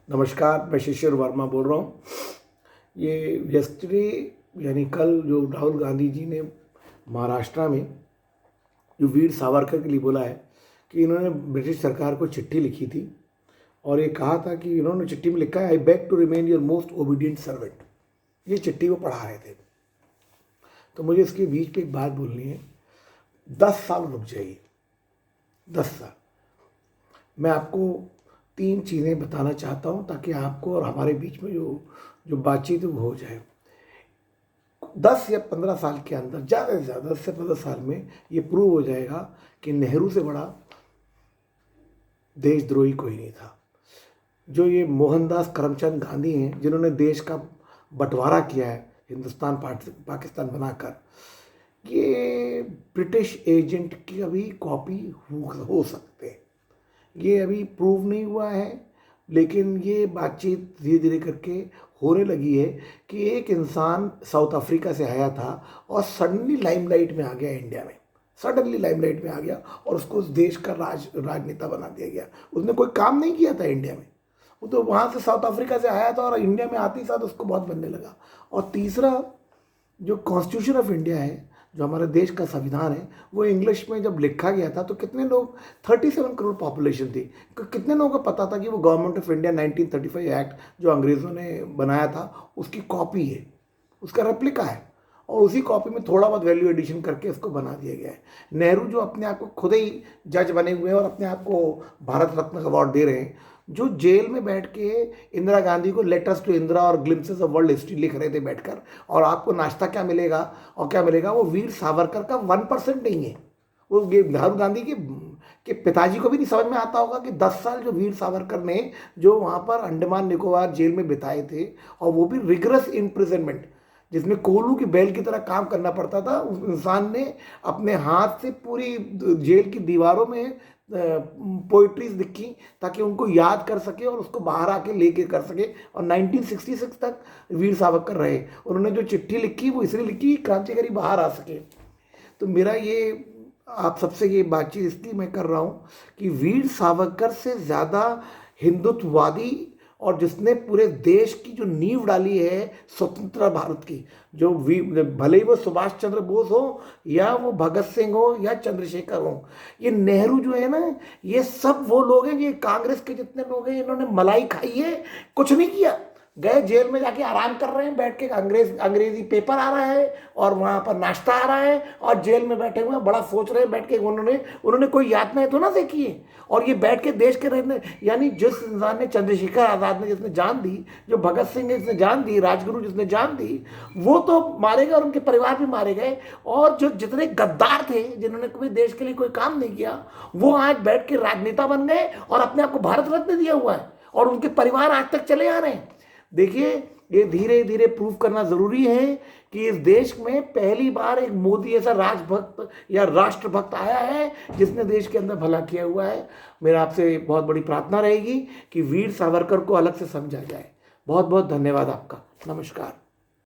नमस्कार, मैं शिशिर वर्मा बोल रहा हूँ। ये यस्टरडे यानी कल जो राहुल गांधी जी ने महाराष्ट्र में जो वीर सावरकर के लिए बोला है कि इन्होंने ब्रिटिश सरकार को चिट्ठी लिखी थी और ये कहा था कि इन्होंने चिट्ठी में लिखा है, I beg to remain your most obedient servant. ये चिट्ठी वो पढ़ा रहे थे, तो मुझे इसके बीच पे एक बात बोलनी है। 10 साल रुक जाइए, 10 साल। मैं आपको 3 चीज़ें बताना चाहता हूँ ताकि आपको और हमारे बीच में जो बातचीत है वो हो जाए। 10 या 15 साल के अंदर, ज़्यादा से ज़्यादा 10 से 15 साल में ये प्रूव हो जाएगा कि नेहरू से बड़ा देशद्रोही कोई नहीं था। जो ये मोहनदास करमचंद गांधी हैं, जिन्होंने देश का बंटवारा किया है हिंदुस्तान पाकिस्तान बनाकर, ये ब्रिटिश एजेंट की अभी कॉपी हो सकते हैं। ये अभी प्रूव नहीं हुआ है, लेकिन ये बातचीत धीरे धीरे करके होने लगी है कि एक इंसान साउथ अफ्रीका से आया था और सडनली लाइमलाइट में आ गया इंडिया में, सडनली लाइमलाइट में आ गया और उसको उस देश का राजनेता बना दिया गया। उसने कोई काम नहीं किया था इंडिया में, वो तो वहाँ से साउथ अफ्रीका से आया था और इंडिया में आते ही साथ उसको बहुत बनने लगा। और तीसरा, जो कॉन्स्टिट्यूशन ऑफ इंडिया है, जो हमारे देश का संविधान है, वो इंग्लिश में जब लिखा गया था तो कितने लोग, 37 करोड़ पॉपुलेशन थी, कितने लोगों को पता था कि वो गवर्नमेंट ऑफ इंडिया 1935 एक्ट जो अंग्रेज़ों ने बनाया था उसकी कॉपी है, उसका रेप्लिका है, और उसी कॉपी में थोड़ा बहुत वैल्यू एडिशन करके इसको बना दिया गया है। नेहरू जो अपने आप को खुद ही जज बने हुए हैं और अपने आप को भारत रत्न अवार्ड दे रहे हैं, जो जेल में बैठ के इंदिरा गांधी को लेटर्स टू इंदिरा और ग्लिम्पसेस ऑफ वर्ल्ड हिस्ट्री लिख रहे थे बैठकर, और आपको नाश्ता क्या मिलेगा और क्या मिलेगा, वो वीर सावरकर का 1% नहीं है। वो राहुल गांधी के पिताजी को भी नहीं समझ में आता होगा कि 10 साल जो वीर सावरकर ने जो वहाँ पर अंडमान निकोबार जेल में बिताए थे, और वो भी रिगरस इम्प्रिजनमेंट, जिसमें कोल्हू की बैल की तरह काम करना पड़ता था, उस इंसान ने अपने हाथ से पूरी जेल की दीवारों में पोइट्रीज लिखी ताकि उनको याद कर सके और उसको बाहर आके लेके कर सके। और 1966 तक वीर सावरकर रहे। उन्होंने जो चिट्ठी लिखी वो इसलिए लिखी क्रांतिकारी बाहर आ सके। तो मेरा ये आप सबसे ये बातचीत इसलिए मैं कर रहा हूँ कि वीर सावरकर से ज़्यादा हिंदुत्ववादी और जिसने पूरे देश की जो नींव डाली है स्वतंत्र भारत की, जो भले ही वो सुभाष चंद्र बोस हो या वो भगत सिंह हो या चंद्रशेखर हो, ये नेहरू जो है ना, ये सब वो लोग हैं, ये कांग्रेस के जितने लोग हैं, इन्होंने मलाई खाई है, कुछ नहीं किया। गए जेल में जाके आराम कर रहे हैं बैठ के, अंग्रेजी पेपर आ रहा है और वहाँ पर नाश्ता आ रहा है, और जेल में बैठे हुए हैं, बड़ा सोच रहे हैं बैठ के। उन्होंने कोई यातनाएं तो ना देखी है, और ये बैठ के देश के रहने, यानी जिस इंसान ने, चंद्रशेखर आज़ाद ने जिसने जान दी, जो भगत सिंह ने जिसने जान दी, राजगुरु जिसने जान दी, वो तो मारे गए और उनके परिवार भी मारे गए। और जो जितने गद्दार थे, जिन्होंने कभी देश के लिए कोई काम नहीं किया, वो आज बैठ के राजनेता बन गए और अपने आप को भारत रत्न दिया हुआ है, और उनके परिवार आज तक चले आ रहे हैं। देखिए, ये धीरे धीरे प्रूव करना ज़रूरी है कि इस देश में पहली बार एक मोदी ऐसा राजभक्त या राष्ट्रभक्त आया है जिसने देश के अंदर भला किया हुआ है। मेरा आपसे बहुत बड़ी प्रार्थना रहेगी कि वीर सावरकर को अलग से समझा जाए। बहुत बहुत धन्यवाद आपका। नमस्कार।